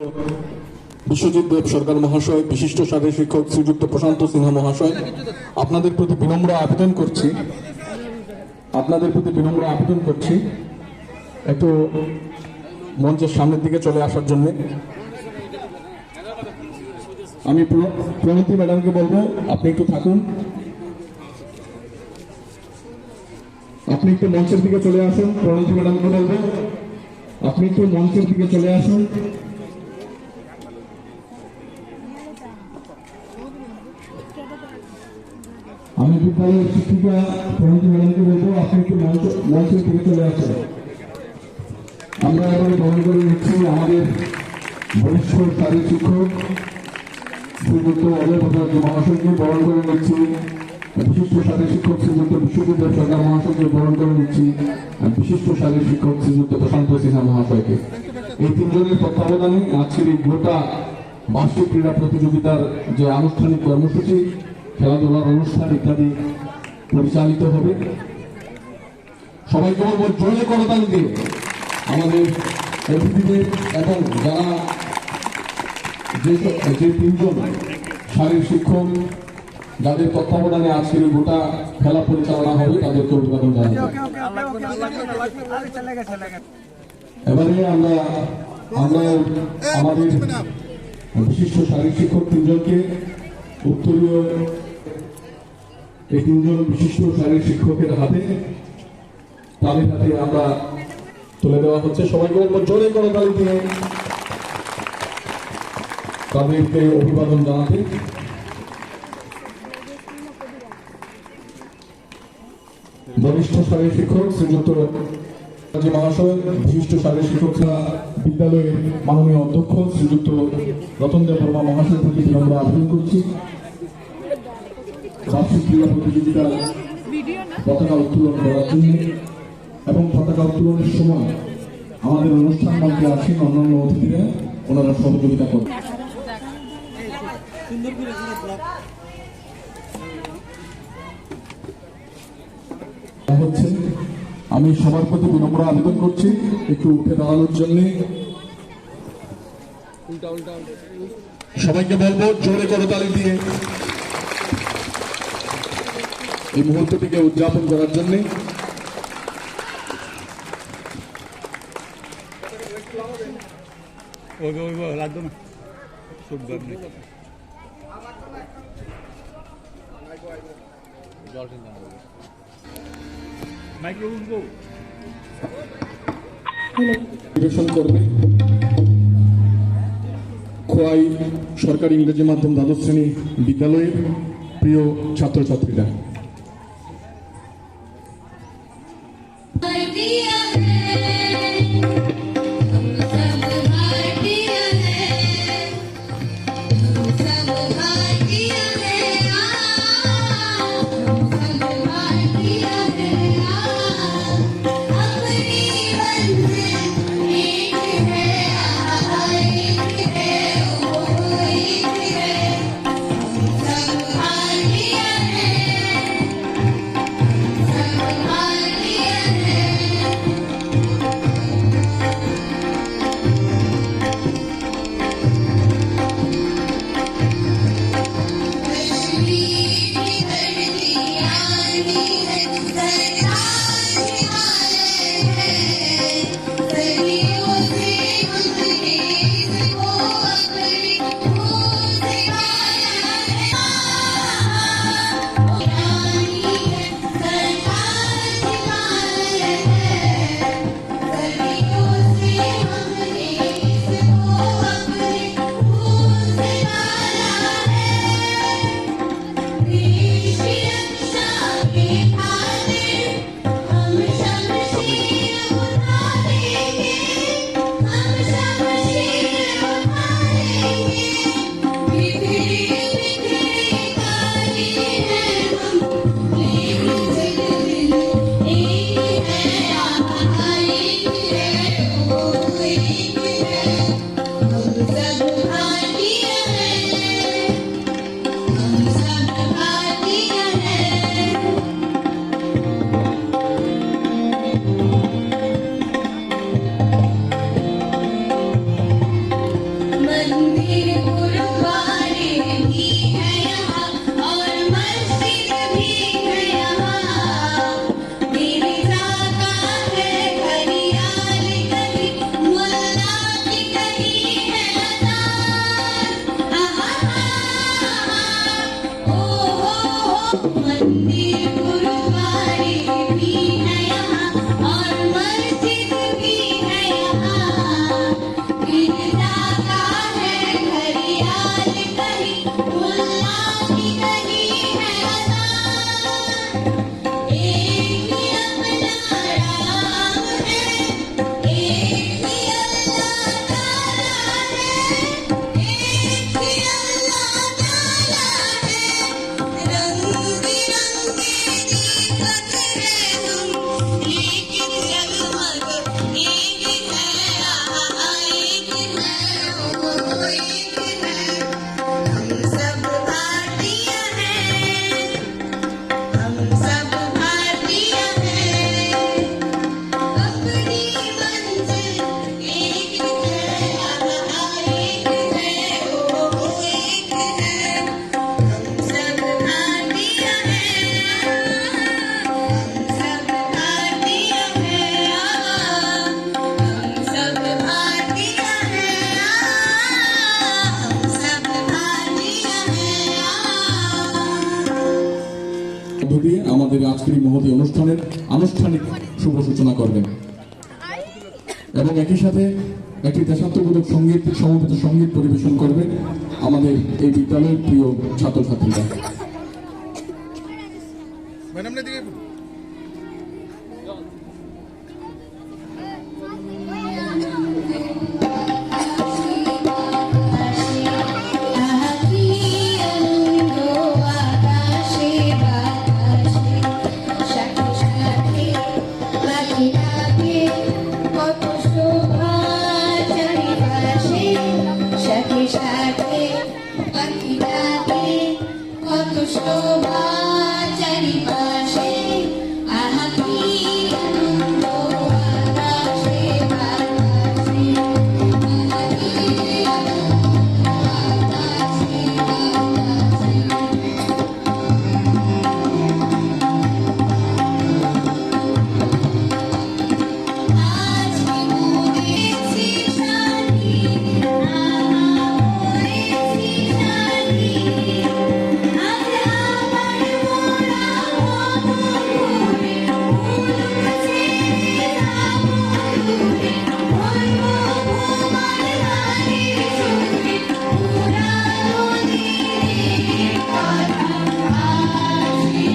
বিশ্বজিৎ দেব সরকার মহাশয়, বিশিষ্ট শারীরিক শিক্ষক শ্রীযুক্ত প্রশান্ত সিনহা মহাশয়, আপনাদের প্রতি বিনম্র আবেদন করছি একটু মঞ্চের সামনের দিকে চলে আসার জন্য। আমি প্রণতি ম্যাডামকে বলবো আপনি একটু থাকুন, আপনি একটু মঞ্চের দিকে চলে আসুন। প্রণতি ম্যাডামকে বলবো আপনি একটু মঞ্চের দিকে চলে আসুন। আমি বিদ্যালয়ের শিক্ষিকা প্রণতি ম্যাডামকে বলবো আপনি একটু মঞ্চের দিকে চলে আসুন। আমরা এবারে গ্রহণ করে নিচ্ছি আমাদের বরিষ্ঠ শারীরিক শিক্ষক শ্রীযুক্ত অজয় ভট্টাচার্য মহাশয়কে বরণ করে নিচ্ছি। বিশিষ্ট শারীরিক শিক্ষক শ্রীযুক্ত বিশ্বজিৎ দেব সরকার মহাশয়কে বরণ করে নিচ্ছি। বিশিষ্ট শারীরিক শিক্ষক শ্রীযুক্ত প্রশান্ত সিনহা মহাশয়কে। এই তিনজনের তত্ত্বাবধানে আজকের এই গোটা বার্ষিক ক্রীড়া প্রতিযোগিতার যে আনুষ্ঠানিক কর্মসূচি, খেলাধুলার অনুষ্ঠান ইত্যাদি পরিচালিত হবে। সবাইকে বলবো জোরে করতালি দিয়ে আমাদের অতিথিদের এবং যারা যে তিনজন শারীরিক শিক্ষক যাদের তত্ত্বাবধানে আজকের গোটা খেলা পরিচালনা হবে তাদেরকে অভিবাদন জানাই। এবারে আমরা আমাদের বিশিষ্ট শারীরিক শিক্ষক তিনজনকে উত্তরীয় এই তিনজন বিশিষ্ট শারীরিক শিক্ষকের হাতে তাদের হাতে আমরা তুলে দেওয়া হচ্ছে। সবাইকে বলবো জোরে করতালি দিয়ে তাদেরকে অভিবাদন জানাতে। বরিষ্ঠ শারীরিক শিক্ষক শ্রীযুক্ত মহাশয়, বিশিষ্ট শারীরিক শিক্ষক বিদ্যালয়ের মাননীয় অধ্যক্ষ শ্রীযুক্ত রতন দেব বর্মা মহাশয়ের প্রতি আমরা আবেদন করছি বার্ষিক ক্রীড়া প্রতিযোগিতার পতাকা উত্তোলন করার জন্য এবং পতাকা উত্তোলনের সময় আমাদের অনুষ্ঠান মঞ্চে আছেন অন্যান্য অতিথিরা, ওনারা সহযোগিতা করবেন। আমি সবার প্রতি বিনম্র আবেদন করছি একটু উঠে দাঁড়ানোর জন্য। সবাইকে বলবো জোরে করতালি দিয়ে এই মুহূর্তটিকে উদযাপন করার জন্য। পরিবেশন করবে খোয়াই সরকারি ইংরেজি মাধ্যম দ্বাদশ শ্রেণী বিদ্যালয়ের প্রিয় ছাত্রছাত্রীরা। मंदिर गुरुद्वारे भी है यहाँ और मस्जिद भी है यहाँ मेरी जाका है हरियाल गली मुल्ला की गली है अजान ओ मंदिर गुरुद्वारे भी है यहाँ और मस्जिद भी है यहाँ मेरी जाका है हरियाल गली मुल्ला की गली है अजान एक ही अपना राम है एक ही अल्लाह ताला है एक ही अल्लाह ताला है रंग बिरंगे दीपक है हम लेकिन जगमग एक है एक है ओ एक है हम सब भारतीय हैं हम सब भारतीय हैं अपनी मंजिल एक है एक है ओ एक है हम सब भारतीय हैं हम सब भारतीय हैं हम सब भारतीय हैं हम सब भारतीय हैं মধ্য দিয়ে আমাদের আজকের এই মহতী অনুষ্ঠানের আনুষ্ঠানিক শুভ সূচনা করবেন এবং একই সাথে একটি দেশাত্মবোধক সঙ্গীত সমবেত সঙ্গীত পরিবেশন করবে আমাদের এই বিদ্যালয়ের প্রিয় ছাত্রছাত্রীরা। ম্যাডাম না দিকে শোভা চারিপাশে আহা কি আনন্দ আকাশে বাতাসে আহা কি আনন্দ আকাশে বাতাসে আজ মরেছি শান্তি মরেছি শান্তি আজ আমার মোরা মধুরে ফুলছে রামধুরে বলবো তোমার গানে সুরে পুরানো দিনের কথা আসে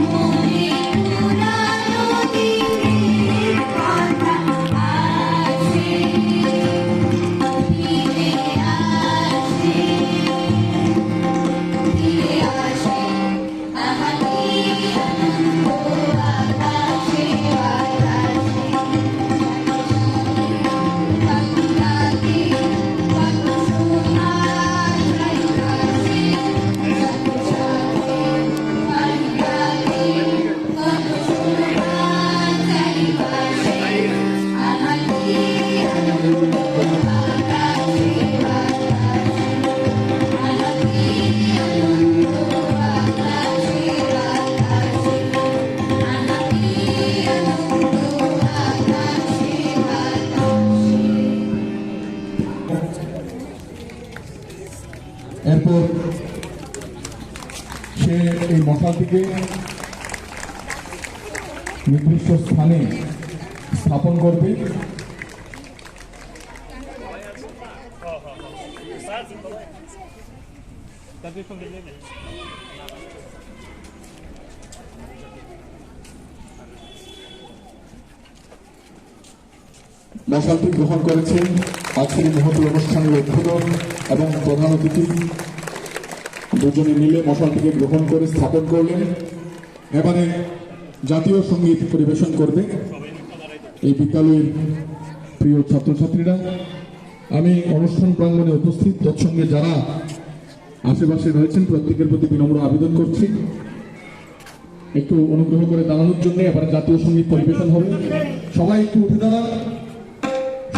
মনে পুরানো দিনের কথা আসে ফিরে আসে ফিরে আসে আহা কি আনন্দ আকাশে বাতাসে পাখিরাতে কত শোভা চারিপাশে সাথে সাথে পাখিরাতে কত শোভা চারিপাশে আহা কি আনন্দ আকাশে বাতাসে আহা কি আনন্দ আকাশে বাতাসে আহা কি আনন্দ আকাশে বাতাসে এরপর সে এই মশালটিকে নির্দিষ্ট স্থানে স্থাপন করবে মশালটি গ্রহণ করেছেন আজকের এই মহতী অনুষ্ঠানের উদ্বোধন এবং প্রধান অতিথি দুজনে মিলে মশালটিকে গ্রহণ করে স্থাপন করলেন। এবারে জাতীয় সঙ্গীত পরিবেশন করবে এই বিদ্যালয়ের প্রিয় ছাত্রছাত্রীরা। আমি অনুষ্ঠান প্রাঙ্গণে উপস্থিত তৎসঙ্গে যারা আশেপাশে রয়েছেন প্রত্যেকের প্রতি বিনম্র আবেদন করছি একটু অনুগ্রহ করে দাঁড়ানোর জন্য। এবারে জাতীয় সঙ্গীত পরিবেশন হবে, সবাই একটু উঠে দাঁড়ান।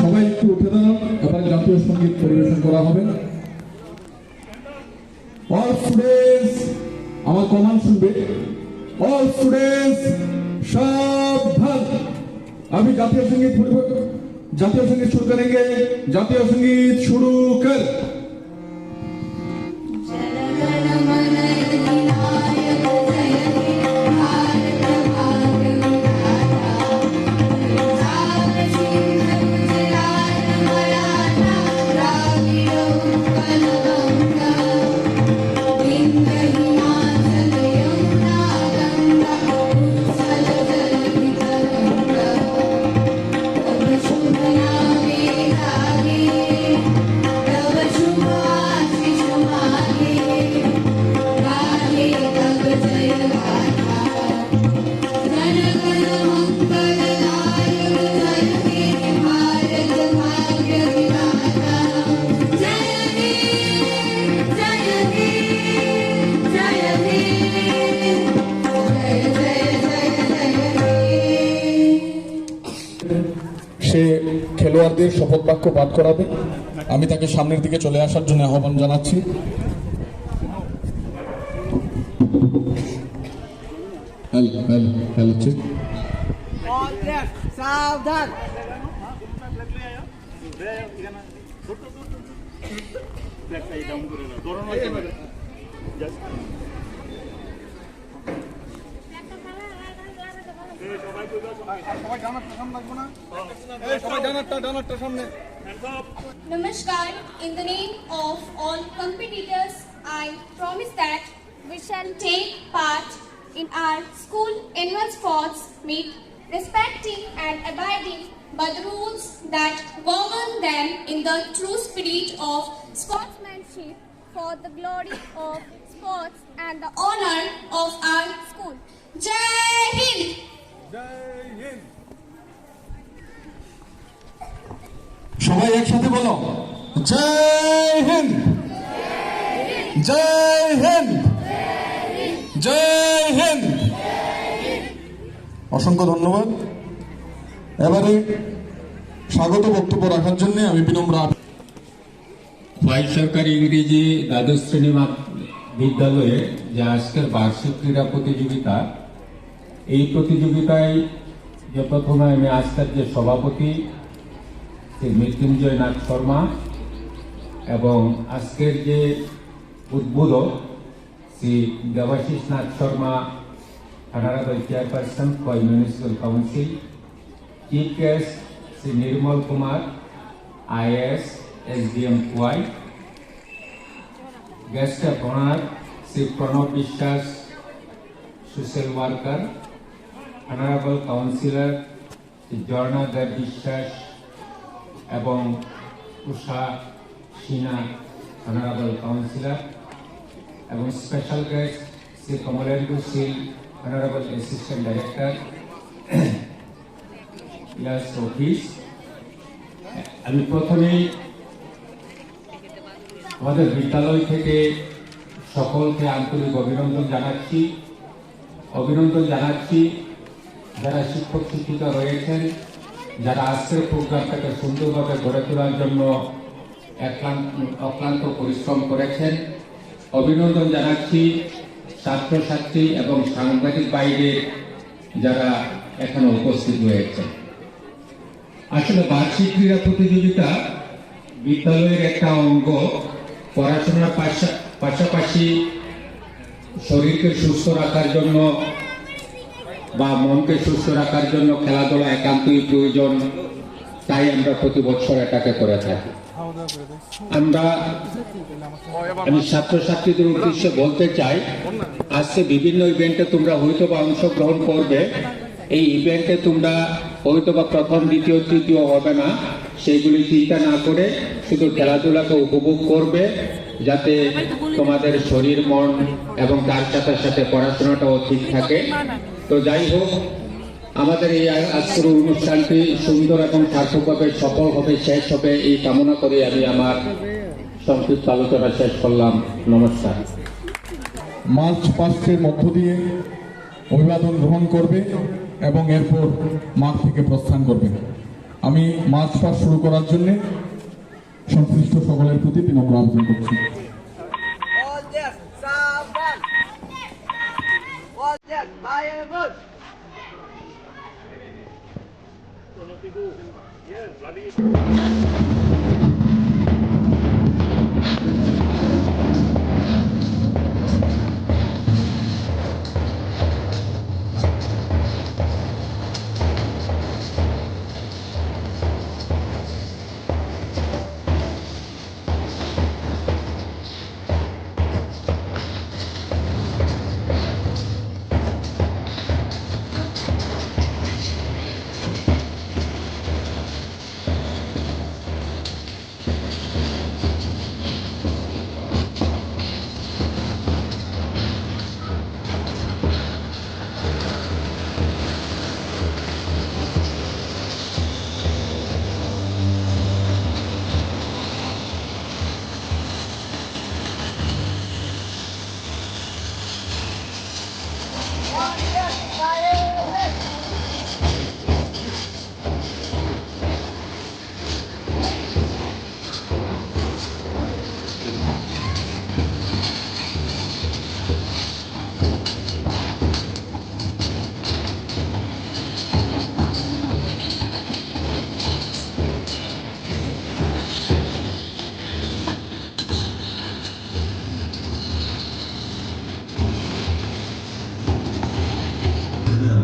সবাই একটু উঠে দাঁড়ান, এবার জাতীয় সঙ্গীত পরিবেশন করা হবে। অল স্টুডেন্টস, আমার কমান্ড শুনবে। অল স্টুডেন্টস সাবধান, अभी जातीय संगीत शुरू करेंगे। जातीय संगीत शुरू कर। সে খেলোয়াড়দের শপথ বাক্য পাঠ করাবে। আমি তাকে সামনের দিকে চলে আসার জন্য আহ্বান জানাচ্ছি। সাবধান। Namaskar. In the name of all competitors, I promise that we shall take part in our school annual sports meet, respecting and abiding by the rules that govern them in the true spirit of sportsmanship for the glory of sports and the honor of our school. Jai Hind! সবাই একসাথে বলো, জয় হিন্দ, জয় হিন্দ, জয় হিন্দ। অসংখ্য ধন্যবাদ। এবারে স্বাগত বক্তব্য রাখার জন্য আমি বিনম্র ফাইভ সরকারি ইংরেজি দ্বাদশ শ্রেণী বিদ্যালয়ে যে আজকের বার্ষিক ক্রীড়া প্রতিযোগিতা, এই প্রতিযোগিতায় যে প্রথমে আমি আজকের যে সভাপতি শ্রী মৃত্যুঞ্জয় নাথ শর্মা এবং আজকের যে উদ্বোধক Shri Debashis Nath Sharma, honourable chairperson for municipal council, chief guest Shri Nirmal Kumar IAS SDM Kuwai, guest of honor Sri Pranav Bishwas, social worker, honorable councillor Sri Jorna Dev Bishwas এবং Usha Shina, honorable councillor, এবং special guest Sri Kamalendu Sil, honorable assistant director, yes office. আমি প্রথমেই আমাদের বিদ্যালয় থেকে সকলকে আন্তরিক অভিনন্দন জানাচ্ছি যারা শিক্ষক শিক্ষিকা রয়েছেন, যারা আজকের প্রোগ্রামটাকে সুন্দরভাবে গড়ে তোলার জন্য অক্লান্ত পরিশ্রম করেছেন। অভিনন্দন জানাচ্ছি ছাত্রছাত্রী এবং সাংবাদিক বাইরে যারা এখানে উপস্থিত রয়েছেন। আসলে বার্ষিক ক্রীড়া প্রতিযোগিতা বিদ্যালয়ের একটা অঙ্গ। পড়াশোনার পাশাপাশি শরীরকে সুস্থ রাখার জন্য বা মনকে সুস্থ রাখার জন্য খেলাধুলা একান্তই প্রয়োজন, তাই আমরা প্রতি বছর এটাকে করে থাকি। আমি ছাত্রছাত্রীদের উদ্দেশ্যে বলতে চাই, আজকে বিভিন্ন ইভেন্টে তোমরা হয়তো বা অংশগ্রহণ করবে। এই ইভেন্টে তোমরা হয়তো বা প্রথম, দ্বিতীয়, তৃতীয় হবে না, সেইগুলি চিন্তা না করে শুধু খেলাধুলাকে উপভোগ করবে, যাতে তোমাদের শরীর, মন এবং তার সাথে সাথে পড়াশোনাটাও ঠিক থাকে। তো যাই হোক, আমাদের এই আজকের অনুষ্ঠানটি সুন্দর এবং সার্থকভাবে সফল হবে, শেষ হবে, এই কামনা করে আমি আমার সংক্ষিপ্ত আলোচনা শেষ করলাম। নমস্কার। মার্চ পাস্টের মধ্য দিয়ে অভিবাদন গ্রহণ করবে এবং এরপর মাঠ থেকে প্রস্থান করবে। আমি মার্চ পাস শুরু করার জন্য সংশ্লিষ্ট সকলের প্রতি বিনম্র আবেদন করছি। All yes, Saban. All yes, firewood.